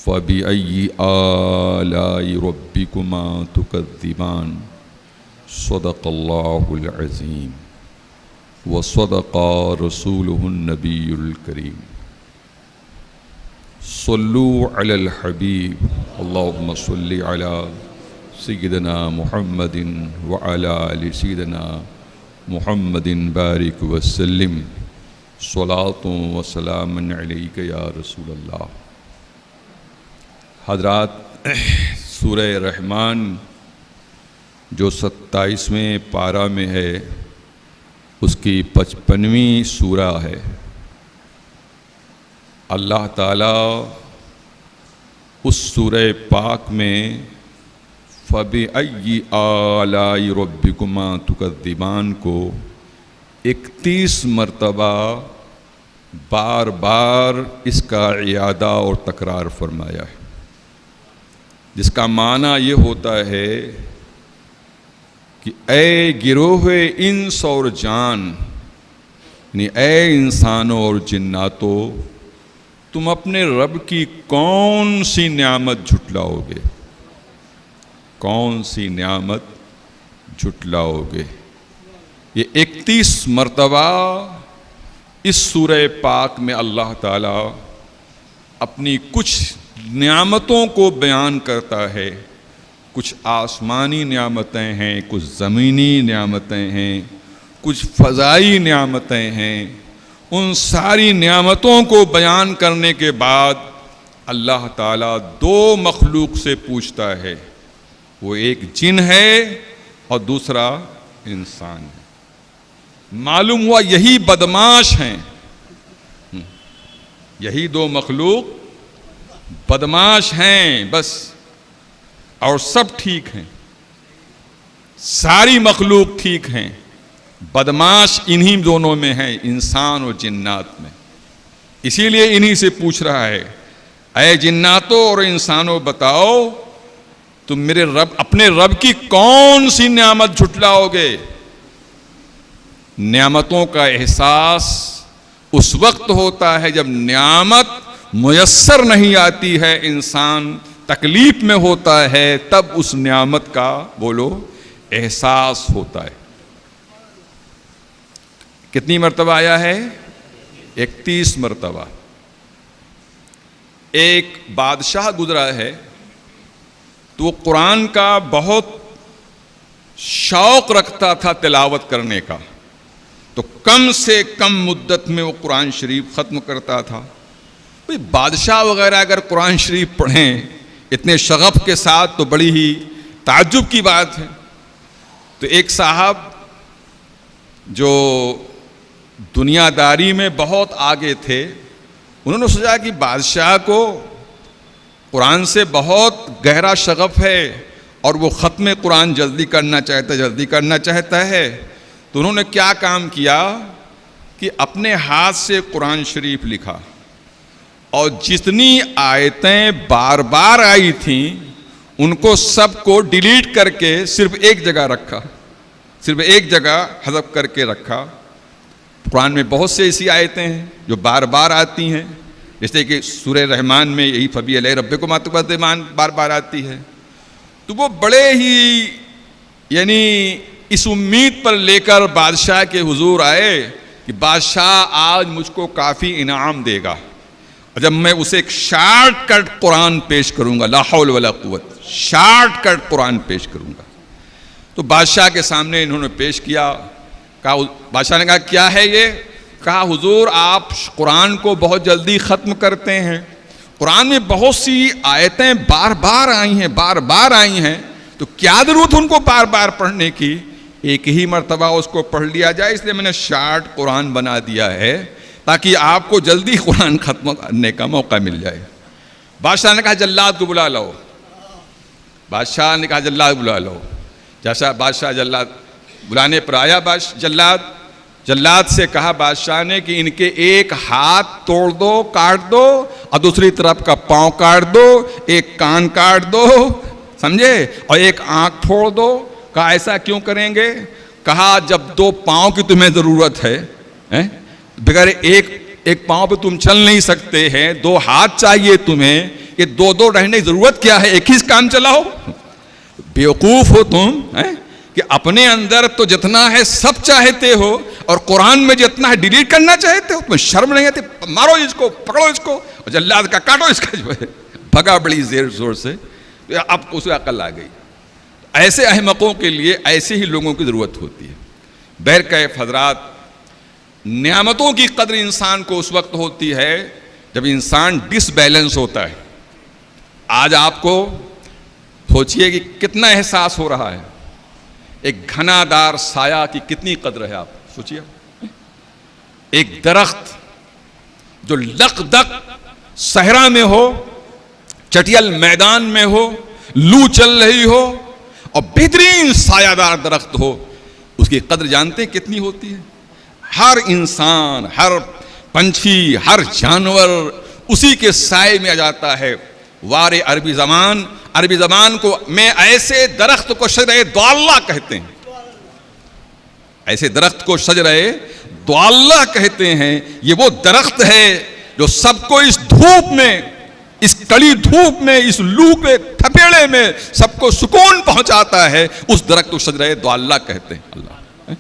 فَبِأَيِّ آلَاءِ رَبِّكُمَا تُكَذِّبَانِ صدق اللہ العظیم وصدق رسولہ النبی الکریم صلوا علی الحبیب اللہم صلی علی سیدنا محمد وعلی آل سیدنا محمد بارک وسلم صلاۃ و سلام علیک یا رسول اللہ۔ حضرات، سورہ رحمان جو 27ویں پارہ میں ہے اس کی 55ویں سورہ ہے۔ اللہ تعالیٰ اس سورہ پاک میں فَبِأَيِّ آلَاءِ رَبِّكُمَا تُكَذِّبَانِ کو 31 مرتبہ بار بار اس کا اعادہ اور تکرار فرمایا ہے، جس کا معنی یہ ہوتا ہے کہ اے گروہ انس اور جان، یعنی اے انسانوں اور جناتوں، تم اپنے رب کی کون سی نعمت جھٹلاؤ گے، کون سی نعمت جھٹلاؤ گے۔ یہ 31 مرتبہ اس سورہ پاک میں اللہ تعالیٰ اپنی کچھ نعمتوں کو بیان کرتا ہے۔ کچھ آسمانی نعمتیں ہیں، کچھ زمینی نعمتیں ہیں، کچھ فضائی نعمتیں ہیں۔ ان ساری نعمتوں کو بیان کرنے کے بعد اللہ تعالیٰ 2 مخلوق سے پوچھتا ہے، وہ ایک جن ہے اور دوسرا انسان ہے۔ معلوم ہوا یہی بدمعاش ہیں، یہی 2 مخلوق بدمعاش ہیں بس، اور سب ٹھیک ہیں، ساری مخلوق ٹھیک ہیں، بدمعاش انہی دونوں میں ہیں، انسان اور جنات میں۔ اسی لیے انہی سے پوچھ رہا ہے، اے جناتوں اور انسانوں بتاؤ تم میرے رب، اپنے رب کی کون سی نعمت جھٹلاؤ گے۔ نعمتوں کا احساس اس وقت ہوتا ہے جب نعمت میسر نہیں آتی ہے، انسان تکلیف میں ہوتا ہے، تب اس نعمت کا بولو احساس ہوتا ہے۔ کتنی مرتبہ آیا ہے؟ 31 مرتبہ۔ ایک بادشاہ گزرا ہے تو وہ قرآن کا بہت شوق رکھتا تھا تلاوت کرنے کا، تو کم سے کم مدت میں وہ قرآن شریف ختم کرتا تھا۔ بادشاہ وغیرہ اگر قرآن شریف پڑھیں اتنے شغف کے ساتھ تو بڑی ہی تعجب کی بات ہے۔ تو ایک صاحب جو دنیا داری میں بہت آگے تھے، انہوں نے سوچا کہ بادشاہ کو قرآن سے بہت گہرا شغف ہے اور وہ ختم قرآن جلدی کرنا چاہتا ہے، تو انہوں نے کیا کام کیا کہ اپنے ہاتھ سے قرآن شریف لکھا، اور جتنی آیتیں بار بار آئی تھیں ان کو سب کو ڈیلیٹ کر کے صرف ایک جگہ رکھا، صرف ایک جگہ حذف کر کے رکھا۔ قرآن میں بہت سے ایسی آیتیں ہیں جو بار بار آتی ہیں، جیسے کہ سورہ رحمان میں یہی فبی علیہ ربکما تکذبان بار بار آتی ہے۔ تو وہ بڑے ہی یعنی اس امید پر لے کر بادشاہ کے حضور آئے کہ بادشاہ آج مجھ کو کافی انعام دے گا، اور جب میں اسے ایک شارٹ کٹ قرآن پیش کروں گا، لا حول ولا قوت، شارٹ کٹ قرآن پیش کروں گا۔ تو بادشاہ کے سامنے انہوں نے پیش کیا، کہا، بادشاہ نے کہا کیا ہے یہ؟ کہا حضور آپ قرآن کو بہت جلدی ختم کرتے ہیں، قرآن میں بہت سی آیتیں بار بار آئی ہیں، تو کیا ضرورت ان کو بار بار پڑھنے کی، ایک ہی مرتبہ اس کو پڑھ لیا جائے، اس لیے میں نے شارٹ قرآن بنا دیا ہے تاکہ آپ کو جلدی قرآن ختم کرنے کا موقع مل جائے۔ بادشاہ نے کہا جلاد کو بلا لاؤ، بادشاہ نے کہا جلاد بلا لاؤ۔ جیسا بادشاہ جلاد بلانے پر آیا، جلاد سے کہا بادشاہ نے کہ ان کے ایک ہاتھ توڑ دو، کاٹ دو، اور دوسری طرف کا پاؤں کاٹ دو، ایک کان کاٹ دو، سمجھے، اور ایک آنکھ پھوڑ دو۔ کہا ایسا کیوں کریں گے؟ کہا جب 2 پاؤں کی تمہیں ضرورت ہے، بغیر ایک پاؤں پہ تم چل نہیں سکتے ہیں، 2 ہاتھ چاہیے تمہیں، کہ دو دو رہنے کی ضرورت کیا ہے, ایک ہی کام چلاؤ. بیوقوف ہو تم کہ اپنے اندر تو جتنا ہے سب چاہتے ہو, اور قرآن میں جتنا ہے ڈیلیٹ کرنا چاہتے ہو. تمہیں شرم نہیں آتی؟ مارو اس کو, پکڑو اس کو, اور جلاد کا کاٹو اس کا, جو ہے بھگا بڑی زیر زور سے. اب اس کو عقل آ گئی. ایسے احمقوں کے لیے ایسے ہی لوگوں کی ضرورت ہوتی ہے. بہرکیف حضرات, نعمتوں کی قدر انسان کو اس وقت ہوتی ہے جب انسان ڈس بیلنس ہوتا ہے. آج آپ کو سوچئے کہ کتنا احساس ہو رہا ہے, ایک گھنا دار سایہ کی کتنی قدر ہے. آپ سوچئے, ایک درخت جو لق دق صحرا میں ہو, چٹیل میدان میں ہو, لو چل رہی ہو, اور بہترین سایہ دار درخت ہو, اس کی قدر جانتے ہیں کتنی ہوتی ہے؟ ہر انسان, ہر پنچھی, ہر جانور اسی کے سائے میں آ جاتا ہے. وار عربی زبان کو میں ایسے درخت کو شجرہ دعاللہ کہتے ہیں. ایسے درخت کو شجرہ دعاللہ کہتے ہیں. یہ وہ درخت ہے جو سب کو اس دھوپ میں, اس کڑی دھوپ میں, اس لو کے تھپیڑے میں سب کو سکون پہنچاتا ہے. اس درخت کو شجرہ دعاللہ کہتے ہیں. اللہ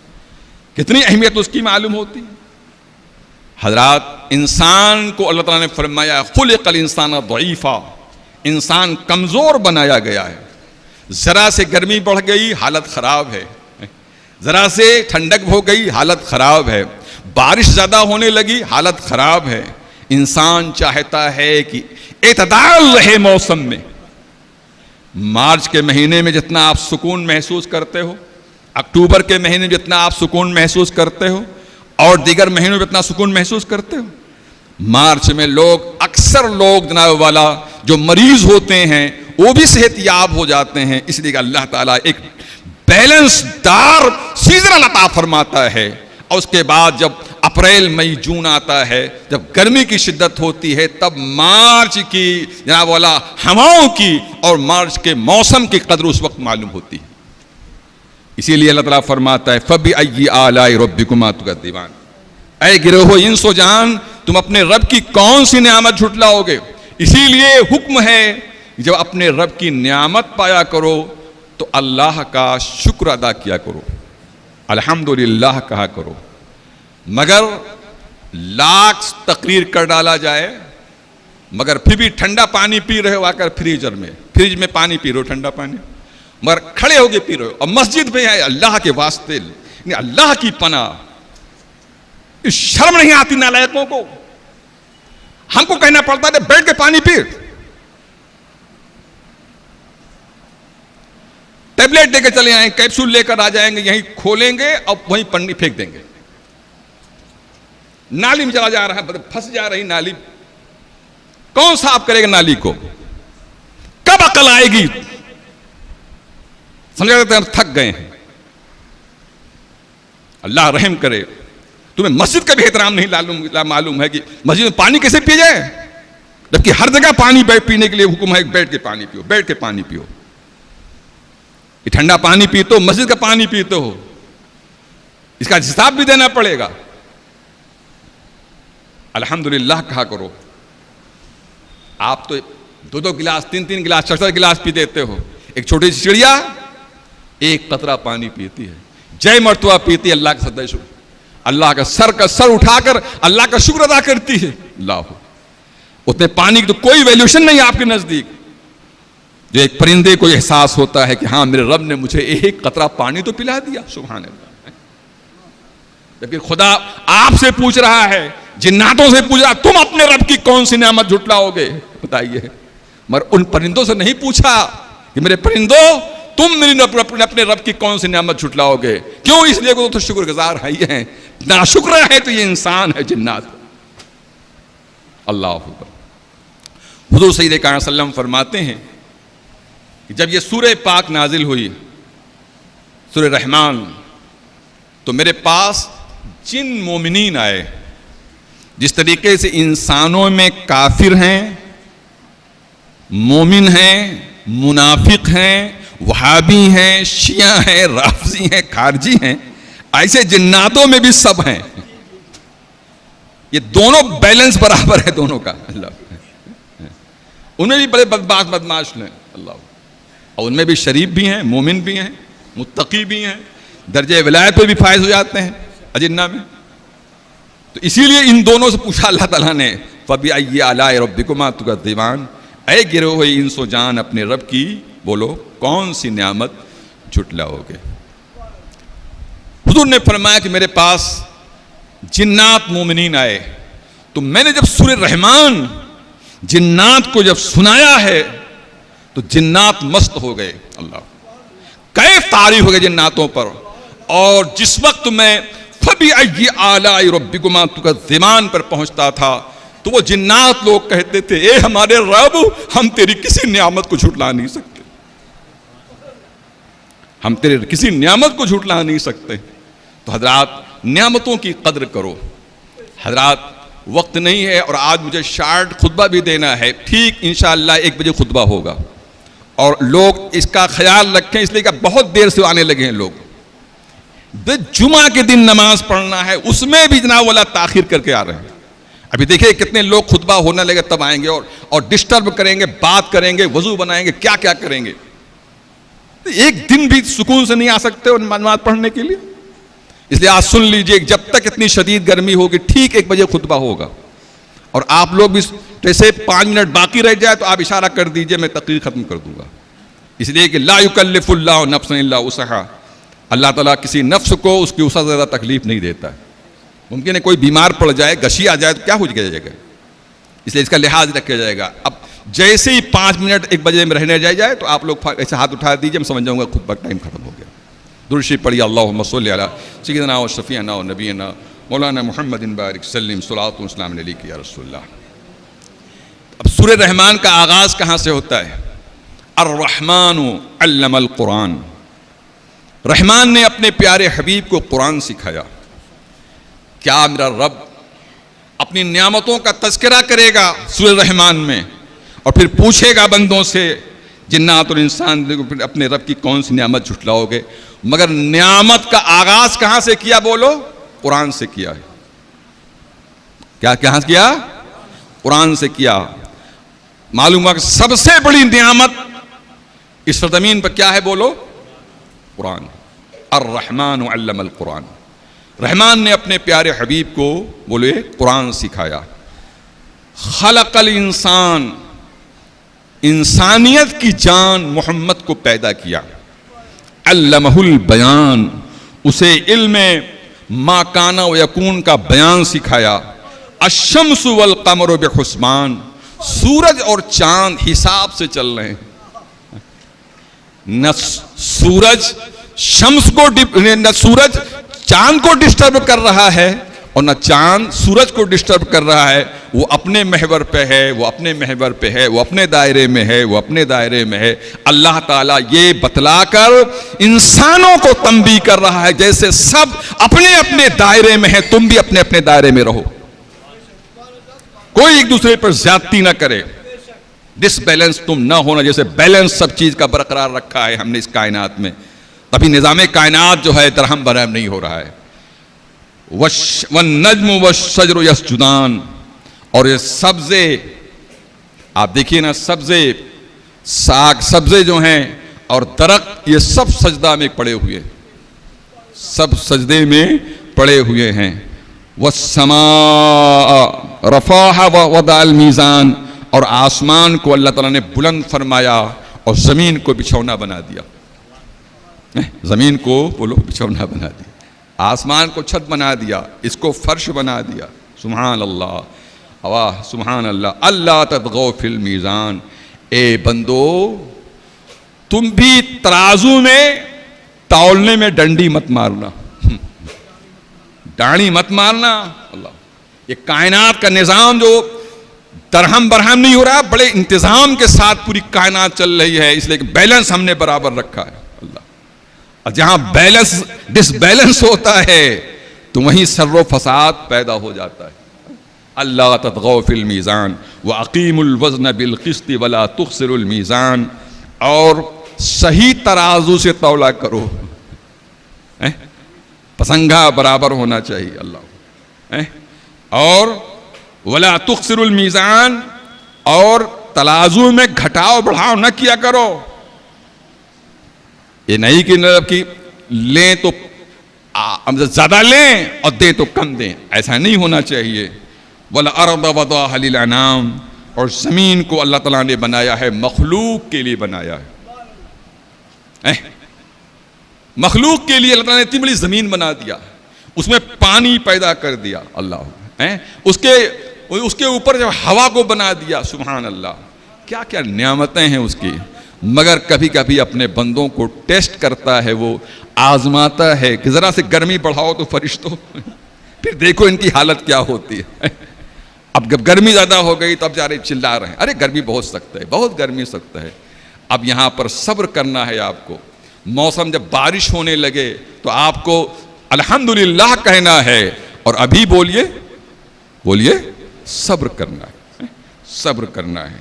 کتنی اہمیت اس کی معلوم ہوتی ہے. حضرات, انسان کو اللہ تعالیٰ نے فرمایا خلق الانسان ضعیفا, انسان کمزور بنایا گیا ہے. ذرا سے گرمی بڑھ گئی حالت خراب ہے, ذرا سے ٹھنڈک ہو گئی حالت خراب ہے, بارش زیادہ ہونے لگی حالت خراب ہے. انسان چاہتا ہے کہ اعتدال رہے موسم میں. مارچ کے مہینے میں جتنا آپ سکون محسوس کرتے ہو, اکتوبر کے مہینے میں جتنا آپ سکون محسوس کرتے ہو, اور دیگر مہینوں میں جتنا سکون محسوس کرتے ہو, مارچ میں اکثر لوگ جناب والا جو مریض ہوتے ہیں وہ بھی صحت یاب ہو جاتے ہیں. اس لیے کہ اللہ تعالیٰ ایک بیلنس دار سیزن عطا فرماتا ہے. اور اس کے بعد جب اپریل مئی جون آتا ہے, جب گرمی کی شدت ہوتی ہے, تب مارچ کی جناب والا ہواؤں کی اور مارچ کے موسم کی قدر اس وقت معلوم ہوتی ہے. اسی لیے اللہ تعالیٰ فرماتا ہے فَبِأَيِّ آلَاءِ رَبِّكُمَا تُكَذِّبَانِ, اے گروہ انس و جان, تم اپنے رب کی کون سی نعمت جھٹلاؤ گے. اسی لیے حکم ہے جب اپنے رب کی نعمت پایا کرو تو اللہ کا شکر ادا کیا کرو, الحمدللہ کہا کرو. مگر لاکھ تقریر کر ڈالا جائے, مگر پھر بھی ٹھنڈا پانی پی رہے ہو آ کر فریج میں پانی پی رہے ہو, ٹھنڈا پانی, مگر کھڑے ہو کے پی رہے ہو, اور مسجد میں ہے اللہ کے واسطے, اللہ کی پناہ. شرم نہیں آتی نالائقوں کو؟ ہم کو کہنا پڑتا ہے بیٹھ کے پانی پی. ٹیبلٹ لے کے چلے آئیں, کیپسول لے کر آ جائیں گے, یہیں کھولیں گے اور وہیں پنی پھینک دیں گے. نالی میں چلا جا رہا ہے, پھنس جا رہی نالی, کون صاف کرے گا نالی کو؟ کب عقل آئے گی؟ سمجھا جاتا ہے ہم تھک گئے ہیں. اللہ رحم کرے. تمہیں مسجد کا بھی احترام نہیں معلوم ہے کہ مسجد میں پانی کیسے پی جائے, جبکہ ہر جگہ پانی پینے کے لیے حکم ہے, بیٹھ کے پانی پیو, بیٹھ کے پانی پیو. یہ ٹھنڈا پانی پیتے ہو, مسجد کا پانی پیتے ہو, اس کا حساب بھی دینا پڑے گا. الحمدللہ کہا کرو. آپ تو 2 گلاس 3 گلاس 4 گلاس پی دیتے ہو. ایک چھوٹی سی چڑیا ایک قطرہ پانی پیتی ہے, جے مرتبہ پیتی ہے, اللہ کا سجدہ شکر, اللہ کا سر اٹھا کر اللہ کا شکر ادا کرتی ہے. اللہ, اتنے پانی کی تو کوئی ویلیوشن نہیں آپ کے نزدیک. جو ایک پرندے کو احساس ہوتا ہے کہ ہاں میرے رب نے مجھے ایک قطرہ پانی تو پلا دیا, سبحان اللہ. جبکہ خدا آپ سے پوچھ رہا ہے, جناتوں سے پوچھ رہا, تم اپنے رب کی کون سی نعمت جھٹلاؤ گے بتائیے. مگر ان پرندوں سے نہیں پوچھا کہ میرے پرندوں تم اپنے رب کی کون سی نعمت جھٹلاؤ گے. کیوں؟ اس لیے کہ تو شکر گزار ہیں, ناشکر ہے تو یہ انسان ہے, جنات. اللہ اکبر. حضور صلی اللہ علیہ وسلم فرماتے ہیں کہ جب یہ سورہ پاک نازل ہوئی, سورہ رحمان, تو میرے پاس جن مومنین آئے. جس طریقے سے انسانوں میں کافر ہیں, مومن ہیں, منافق ہیں, وہابی ہیں, شیعہ ہیں, رافضی ہیں, خارجی ہیں, ایسے جناتوں میں بھی سب ہیں. یہ دونوں بیلنس برابر ہے دونوں کا. اللہ ان میں بھی بڑے بدماش ہیں اللہ، اور ان میں بھی شریف بھی ہیں، مومن بھی ہیں، متقی بھی ہیں، درجہ ولایت پہ بھی فائز ہو جاتے ہیں اجنہ میں. تو اسی لیے ان دونوں سے پوچھا اللہ تعالیٰ نے فَبِأَيِّ آلَاءِ رَبِّكُمَا تُكَذِّبَانِ، اے گروہ انس و جان اپنے رب کی بولو کون سی نعمت جھٹلاؤ گے. حضور نے فرمایا کہ میرے پاس جنات مومنین آئے تو میں نے جب سورہ رحمان جنات کو جب سنایا ہے تو جنات مست ہو گئے. اللہ کیف طاری ہو گئے جناتوں پر. اور جس وقت میں فَبِأَيِّ آلَاءِ رَبِّكُمَا تُكَذِّبَانِ پر پہنچتا تھا تو وہ جنات لوگ کہتے تھے اے ہمارے رب ہم تیری کسی نعمت کو جھٹلا نہیں سکتے، ہم تیرے کسی نعمت کو جھٹلا نہیں سکتے. تو حضرات نعمتوں کی قدر کرو. حضرات وقت نہیں ہے اور آج مجھے شارٹ خطبہ بھی دینا ہے. ٹھیک انشاءاللہ 1 بجے خطبہ ہوگا اور لوگ اس کا خیال رکھیں اس لیے کہ بہت دیر سے آنے لگے ہیں لوگ. جمعہ کے دن نماز پڑھنا ہے اس میں بھی جناب والا تاخیر کر کے آ رہے ہیں. ابھی دیکھیں کتنے لوگ خطبہ ہونے لگے تب آئیں گے اور ڈسٹرب کریں گے، بات کریں گے، وضو بنائیں گے، کیا کیا کریں گے. ایک دن بھی سکون سے نہیں آ سکتے اور نماز پڑھنے کے لیے. اس لیے آج سن لیجئے جب تک اتنی شدید گرمی ہوگی ٹھیک 1 بجے خطبہ ہوگا اور آپ لوگ بھی جیسے 5 منٹ باقی رہ جائے تو آپ اشارہ کر دیجئے میں تقریر ختم کر دوں گا. اس لیے کہ لا یکلف اللہ نفسا الا وسعہا، اللہ تعالیٰ کسی نفس کو اس کی وسع سے زیادہ تکلیف نہیں دیتا ہے. ممکن ہے کوئی بیمار پڑ جائے، غشی آ جائے تو کیا ہو جائے گا، اس لیے اس کا لحاظ رکھا جائے گا. اب جیسے ہی 5 منٹ 1 بجے میں رہنے جائے تو آپ لوگ ایسے ہاتھ اٹھا دیجئے، میں سمجھ جاؤں گا خطبہ ٹائم ختم ہو گیا. درود شریف پڑھیے اللہم صلی علی سیدنا و شفیعنا و نبینا مولانا محمد بارک سلم صلاۃ و سلام علیک یا رسول اللہ. اب سورہ رحمان کا آغاز کہاں سے ہوتا ہے؟ الرحمن علم القرآن، رحمان نے اپنے پیارے حبیب کو قرآن سکھایا. کیا میرا رب اپنی نعمتوں کا تذکرہ کرے گا سورہ رحمان میں اور پھر پوچھے گا بندوں سے جنات اور انسان اپنے رب کی کون سی نعمت جھٹلاؤ گے؟ مگر نعمت کا آغاز کہاں سے کیا بولو؟ قرآن سے کیا ہے. کیا کہاں سے کیا؟ قرآن سے کیا. معلوم ہوا کہ سب سے بڑی نعمت اس زمین پر کیا ہے بولو؟ قرآن. الرحمن علم القرآن، رحمان نے اپنے پیارے حبیب کو بولے قرآن سکھایا. خلق الانسان، انسانیت کی جان محمد کو پیدا کیا. علمہ البیان، اسے علم ما کان و یکون کا بیان سکھایا. الشمس والقمر بحسبان، سورج اور چاند حساب سے چل رہے ہیں. نہ سورج شمس کو نہ سورج چاند کو ڈسٹرب کر رہا ہے اور نہ چاند سورج کو ڈسٹرب کر رہا ہے. وہ اپنے محور پہ ہے، وہ اپنے محور پہ ہے، وہ اپنے دائرے میں ہے، وہ اپنے دائرے میں ہے. اللہ تعالیٰ یہ بتلا کر انسانوں کو تنبیہ کر رہا ہے جیسے سب اپنے اپنے دائرے میں ہے، تم بھی اپنے اپنے دائرے میں رہو، کوئی ایک دوسرے پر زیادتی نہ کرے، ڈس بیلنس تم نہ ہونا. جیسے بیلنس سب چیز کا برقرار رکھا ہے ہم نے اس کائنات میں، تبھی نظام کائنات جو ہے درہم برہم نہیں ہو رہا ہے. والنجم والشجر یسجدان، اور یہ سبزے آپ دیکھیے نا، سبزے ساگ سبزے جو ہیں اور درخت یہ سب سجدہ میں پڑے ہوئے، سب سجدے میں پڑے ہوئے ہیں. والسماء رفعها ووضع المیزان، اور آسمان کو اللہ تعالیٰ نے بلند فرمایا اور زمین کو بچھونا بنا دیا. زمین کو بولو بچھونا بنا دیا، آسمان کو چھت بنا دیا، اس کو فرش بنا دیا. سبحان اللہ، واہ سبحان اللہ. اللہ تطغوا فی المیزان، اے بندو تم بھی ترازو میں تولنے میں ڈنڈی مت مارنا، ڈاڑی مت مارنا. اللہ، یہ کائنات کا نظام جو درہم برہم نہیں ہو رہا، بڑے انتظام کے ساتھ پوری کائنات چل رہی ہے، اس لیے کہ بیلنس ہم نے برابر رکھا ہے. اللہ، اور جہاں بیلنس ڈس بیلنس ہوتا ہے تو وہیں شر و فساد پیدا ہو جاتا ہے. اللہ تطغوا فی المیزان واقیموا الوزن بالقسط ولا تخسروا المیزان، اور صحیح ترازو سے تولا کرو، پسنگا برابر ہونا چاہیے. اللہ، اور ولا تخسروا المیزان، اور تلازو میں گھٹاؤ بڑھاؤ نہ کیا کرو. یہ نہیں کہ مطلب کہ لیں تو زیادہ لیں اور دیں تو کم دیں، ایسا نہیں ہونا چاہیے. وَالْأَرْضَ وَضَعَهَا لِلْأَنَامِ، اور زمین کو اللہ تعالیٰ نے بنایا ہے مخلوق کے لیے بنایا ہے. مخلوق کے لیے اللہ تعالیٰ نے اتنی بڑی زمین بنا دیا، اس میں پانی پیدا کر دیا اللہ، اس کے اوپر جب ہوا کو بنا دیا، سبحان اللہ، کیا کیا نعمتیں ہیں اس کی. مگر کبھی کبھی اپنے بندوں کو ٹیسٹ کرتا ہے، وہ آزماتا ہے کہ ذرا سے گرمی بڑھاؤ تو فرشتوں، پھر دیکھو ان کی حالت کیا ہوتی ہے. اب جب گرمی زیادہ ہو گئی تو اب جا رہے چلا رہے ہیں، ارے گرمی بہت سخت ہے، بہت گرمی سخت ہے. اب یہاں پر صبر کرنا ہے آپ کو. موسم جب بارش ہونے لگے تو آپ کو الحمدللہ کہنا ہے، اور ابھی بولیے صبر کرنا ہے، صبر کرنا ہے.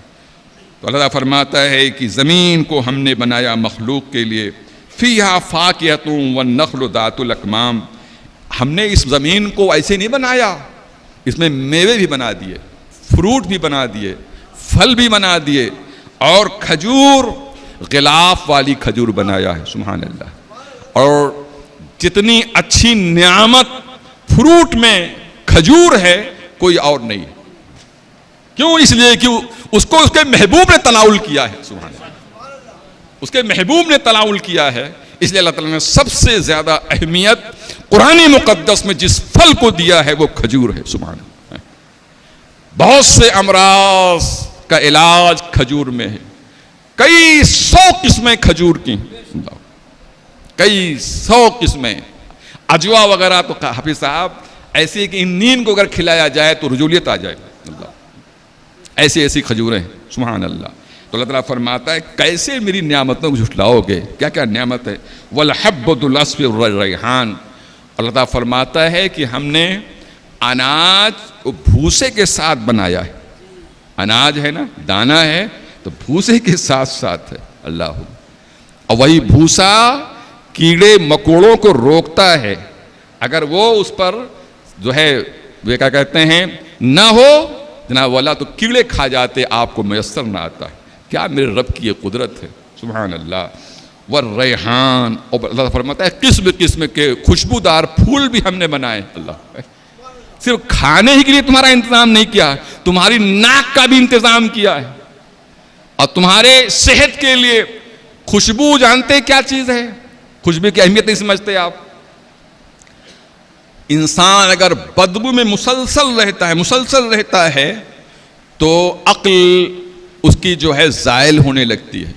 تو اللہ تعالیٰ فرماتا ہے کہ زمین کو ہم نے بنایا مخلوق کے لیے. فیہا فاکہۃ والنخل ذات الاکمام، ہم نے اس زمین کو ایسے نہیں بنایا، اس میں میوے بھی بنا دیے، فروٹ بھی بنا دیے، پھل بھی بنا دیے، اور کھجور، غلاف والی کھجور بنایا ہے، سبحان اللہ. اور جتنی اچھی نعمت فروٹ میں کھجور ہے کوئی اور نہیں. کیوں؟ اس لیے کہ اس کو اس کے محبوب نے تناول کیا ہے، سبحان اللہ، اس کے محبوب نے تناول کیا ہے. اس لیے اللہ تعالیٰ نے سب سے زیادہ اہمیت قرآن مقدس میں جس پھل کو دیا ہے وہ کھجور ہے، سبحان اللہ. بہت سے امراض کا علاج کھجور میں ہے. کئی 100 قسمیں کھجور کی، کئی 100 قسمیں. اجوا وغیرہ تو حافظ صاحب ایسے کہ ان نیند کو اگر کھلایا جائے تو رجولیت آ جائے، ایسی ایسی کھجوریں، سبحان اللہ. تو اللہ تعالیٰ فرماتا ہے کیسے میری نعمتوں کو جھٹلاؤ گے، کیا کیا نعمت ہے. وَالْحَبُّ ذُو الْعَصْفِ وَالرَّيْحَانُ، اللہ تعالیٰ فرماتا ہے کہ ہم نے اناج کو بھوسے کے ساتھ بنایا ہے. اناج ہے نا، دانا ہے تو بھوسے کے ساتھ ساتھ ہے اللہ. اور وہی بھوسا کیڑے مکوڑوں کو روکتا ہے. اگر وہ اس پر جو ہے وہ کیا کہتے ہیں نہ ہو جناب والا تو کیڑے کھا جاتے، آپ کو میسر نہ آتا ہے. کیا میرے رب کی یہ قدرت ہے، سبحان اللہ. والریحان، اور اللہ فرماتا ہے قسم قسم کے خوشبودار پھول بھی ہم نے بنائے. اللہ صرف کھانے ہی کے لیے تمہارا انتظام نہیں کیا، تمہاری ناک کا بھی انتظام کیا ہے. اور تمہارے صحت کے لیے خوشبو، جانتے کیا چیز ہے؟ خوشبو کی اہمیت نہیں سمجھتے آپ. انسان اگر بدبو میں مسلسل رہتا ہے تو عقل اس کی جو ہے زائل ہونے لگتی ہے،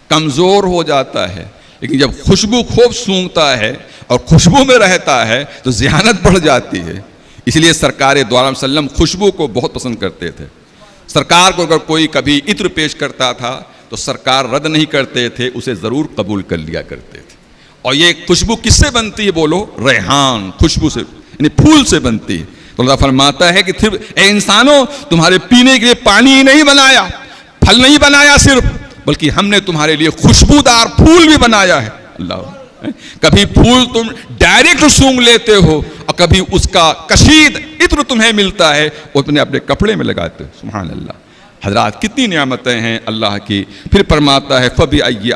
کمزور ہو جاتا ہے. لیکن جب خوشبو خوب سونگھتا ہے اور خوشبو میں رہتا ہے تو ذہانت بڑھ جاتی ہے. اس لیے سرکار دو عالم وسلم خوشبو کو بہت پسند کرتے تھے. سرکار کو اگر کوئی کبھی عطر پیش کرتا تھا تو سرکار رد نہیں کرتے تھے، اسے ضرور قبول کر لیا کرتے تھے. اور یہ خوشبو کس سے بنتی ہے؟ بولو، ریحان، خوشبو سے، یعنی پھول سے بنتی ہے. تو اللہ فرماتا ہے کہ اے انسانوں، تمہارے پینے کے لیے پانی ہی نہیں بنایا، پھل نہیں بنایا صرف، بلکہ ہم نے تمہارے لیے خوشبودار پھول بھی بنایا ہے. اللہ، کبھی پھول تم ڈائریکٹ سونگھ لیتے ہو اور کبھی اس کا کشید عطر تمہیں ملتا ہے اور تم اپنے کپڑے میں لگاتے ہو. سبحان اللہ. حضرات کتنی نعمتیں ہیں اللہ کی. پھر فرماتا ہے فَبِأَيِّ